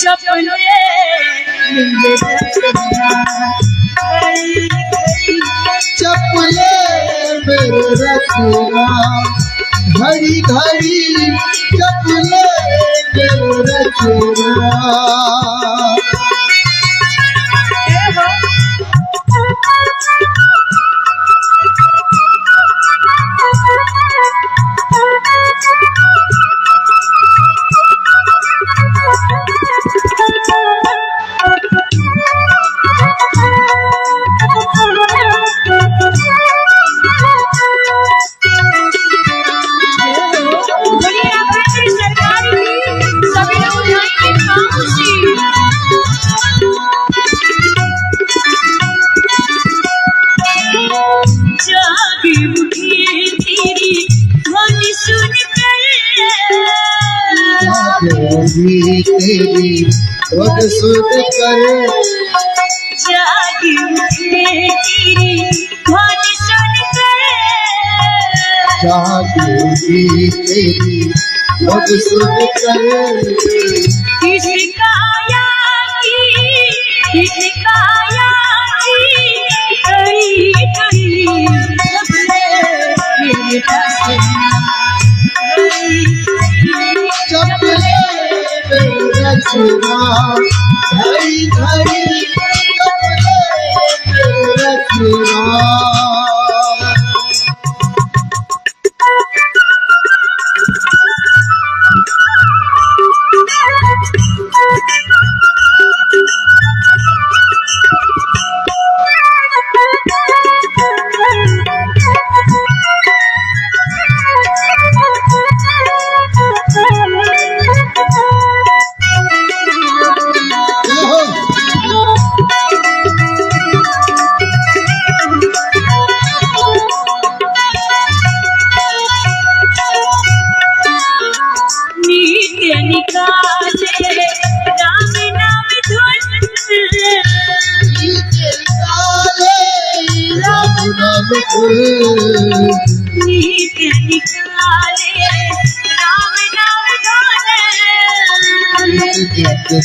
चपले मेरे रखना घड़ी घड़ी चपले मेरे रखना। तेरी वद सुन कर जागी उठे तेरी ध्वनि सुनकर, जागी तेरी वद सुन कर। हिचकाया कड़ी कड़ी मेरे चपले मेरे रखना घड़ी घड़ी चपले मेरे रखना।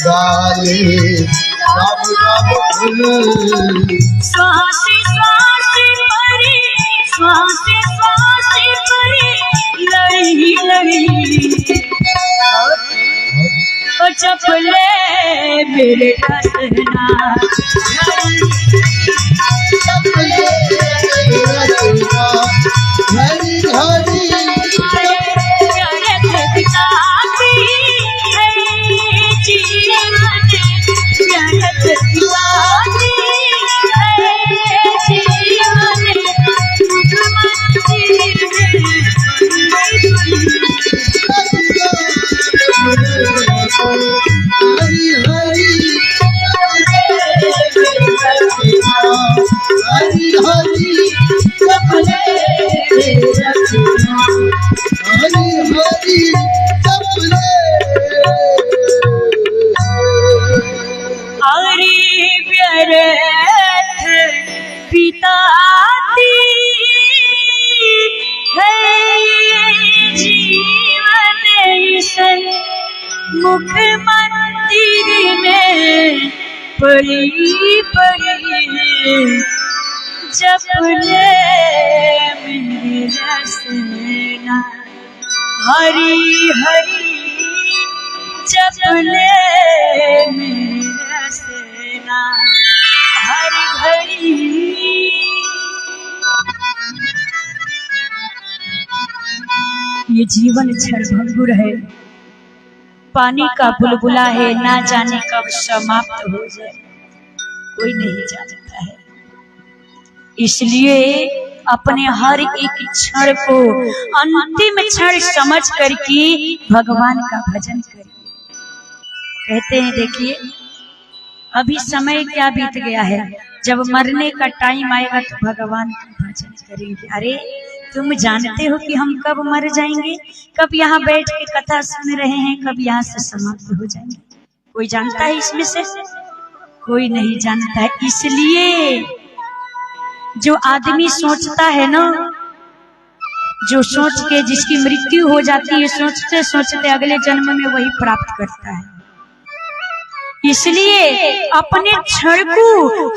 गाले राम राम फूल श्वास परी लड़ी लड़ी और चपले मेरे रखना चपले घड़ी घड़ी मुख मंदिर में पड़ी पड़ी चपले मेरे रसना हरी हरी चपले मेरे रसना हर घड़ी। ये जीवन क्षणभंगुर है, पानी का बुलबुला है, ना जाने कब समाप्त हो जाए कोई नहीं जानता है। इसलिए अपने हर एक क्षण को अंतिम क्षण समझ करके भगवान का भजन करिए। कहते हैं देखिए अभी समय क्या बीत गया है, जब मरने का टाइम आएगा तो भगवान का भजन करेंगे। अरे तुम जानते हो कि हम कब मर जाएंगे, कब यहाँ बैठ के कथा सुन रहे हैं, कब यहाँ से समाप्त हो जाएंगे? कोई जानता है इसमें से? कोई नहीं जानता है। इसलिए जो आदमी सोचता है ना, जो सोच के जिसकी मृत्यु हो जाती है, सोचते सोचते अगले जन्म में वही प्राप्त करता है। इसलिए अपने क्षण को,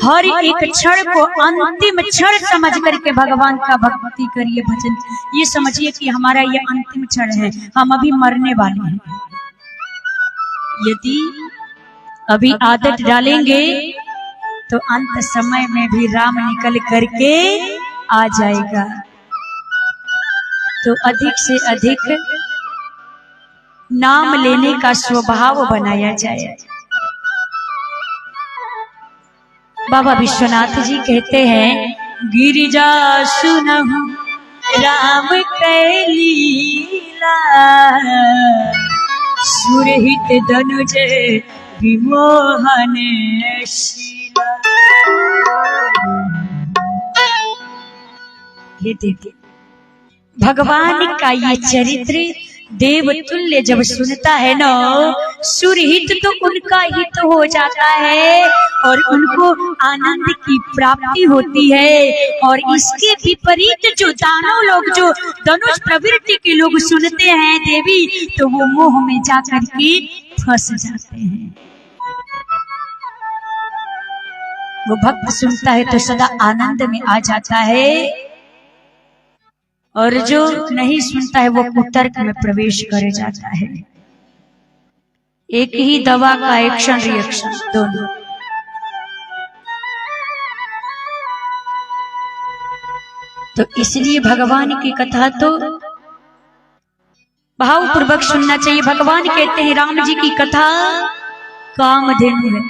हर एक क्षण को अंतिम क्षण समझ करके भगवान का भक्ति करिए, भजन। ये समझिए कि हमारा ये अंतिम क्षण है, हम अभी मरने वाले हैं। यदि अभी आदत डालेंगे तो अंत समय में भी राम निकल करके आ जाएगा। तो अधिक से अधिक नाम लेने का स्वभाव बनाया जाए। बाबा विश्वनाथ जी कहते हैं, गिरिजा सुनहु राम कै लीला, सुरहित धनुज विमोहन शीला। ये देखिए भगवान का ये चरित्र देवतुल्य जब सुनता है ना, सुरहित तो उनका हित हो जाता है और उनको आनंद की प्राप्ति होती है। और इसके विपरीत जो दानव लोग, जो धनुष प्रवृत्ति के लोग सुनते हैं देवी, तो वो मोह में जाकर के फंस जाते हैं। वो भक्त सुनता है तो सदा आनंद में आ जाता है, और जो नहीं सुनता है वो कुतर्क में प्रवेश कर जाता है। एक ही दवा का एक्शन रिएक्शन दोनों। तो इसलिए भगवान की कथा तो भावपूर्वक सुनना चाहिए। भगवान कहते हैं राम जी की कथा कामधेनु है,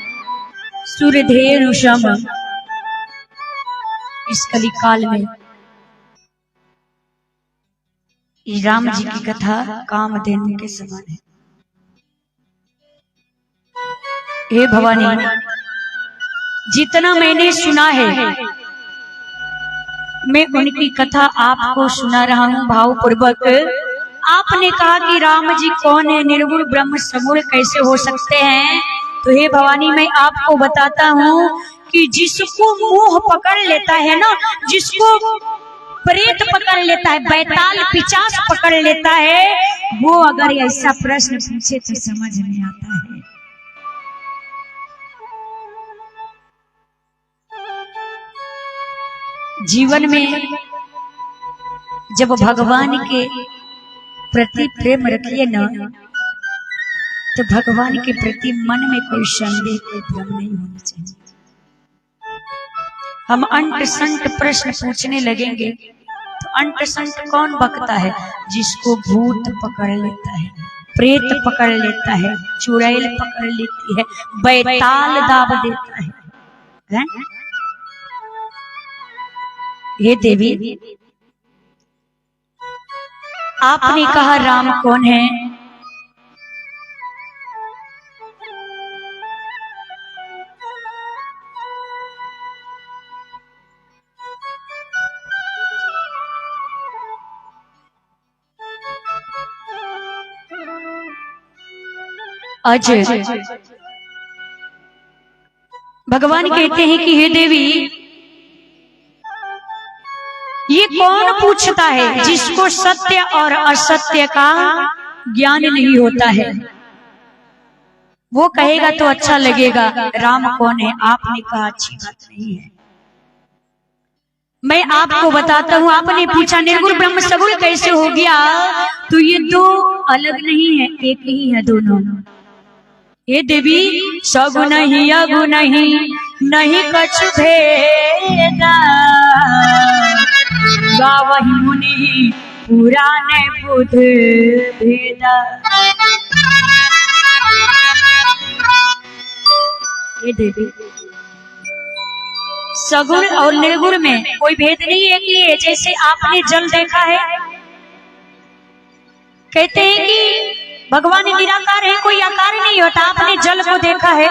सूर्यधेनु सम। इस कली काल में राम जी की कथा कामधेनु के समान है। हे भवानी, जितना मैंने सुना है मैं उनकी कथा आपको सुना रहा हूँ भावपूर्वक। आपने कहा कि राम जी कौन है, निर्गुण ब्रह्म सगुण कैसे हो सकते हैं? तो हे भवानी, मैं आपको बताता हूँ कि जिसको मोह पकड़ लेता है ना, जिसको प्रेत पकड़ लेता है, बैताल पिचास पकड़ लेता है, वो अगर ऐसा प्रश्न पूछे तो समझ में आता है। जीवन में जब भगवान के प्रति प्रेम रखिए ना, तो भगवान के प्रति मन में कोई संदेह, कोई भ्रम नहीं होना चाहिए। हम अंट संट प्रश्न पूछने लगेंगे तो अंट संट कौन बकता है? जिसको भूत पकड़ लेता है, प्रेत पकड़ लेता है, चुड़ैल पकड़ लेती है, बैताल दाब देता है? हे देवी, आपने कहा राम कौन है? अजय। भगवान कहते हैं कि हे देवी, ये कौन पूछता है जिसको सत्य और असत्य का ज्ञान नहीं होता है? वो कहेगा तो अच्छा लगेगा, राम कौन है? आपने कहा अच्छी बात नहीं है। मैं आपको बताता हूँ। आपने पूछा निर्गुण ब्रह्म सगुण कैसे हो गया? तो ये दो अलग नहीं है, एक ही है दोनों। ये देवी, सगुण ही अगुण ही नहीं कछु भेदा, गावहि मुनि पुराने बुध भेदा। ये देवी, सगुण और निर्गुण में कोई भेद नहीं है कि जैसे आपने जल देखा है, कहते हैं कि भगवान निराकार है, कोई आकार नहीं होता। आपने जल को देखा है,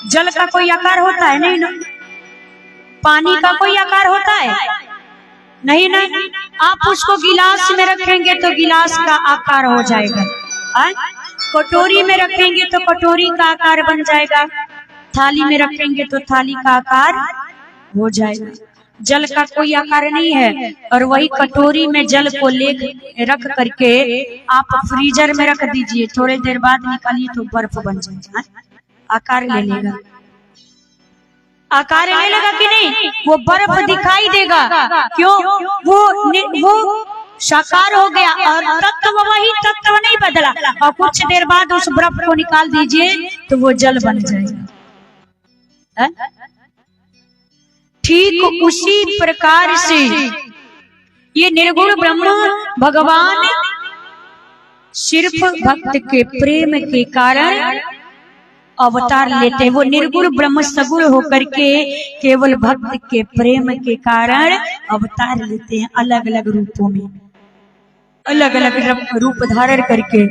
जल का कोई आकार होता है? नहीं ना। पानी का कोई आकार होता है? नहीं ना, आप उसको गिलास में रखेंगे तो गिलास का आकार हो जाएगा, कटोरी में रखेंगे तो कटोरी का आकार बन जाएगा, थाली में रखेंगे तो थाली का आकार हो जाएगा। जल का कोई आकार नहीं है। और वही कटोरी में जल को रख करके आप फ्रीजर में रख दीजिए, थोड़ी देर बाद निकालिए तो बर्फ बन जाएगा, आकार ले लेगा। आकार ले लेगा कि नहीं? वो बर्फ दिखाई देगा, क्यों? वो साकार हो गया और तत्व वही तत्व नहीं बदला। और कुछ देर बाद उस बर्फ को निकाल दीजिए तो वो जल बन जाएगा। ठीक उसी प्रकार से ये निर्गुण ब्रह्म भगवान सिर्फ भक्त के प्रेम के कारण अवतार लेते हैं। वो निर्गुण ब्रह्म सगुण होकर के केवल भक्त के प्रेम के कारण अवतार लेते हैं, अलग अलग रूपों में, अलग अलग रूप धारण करके।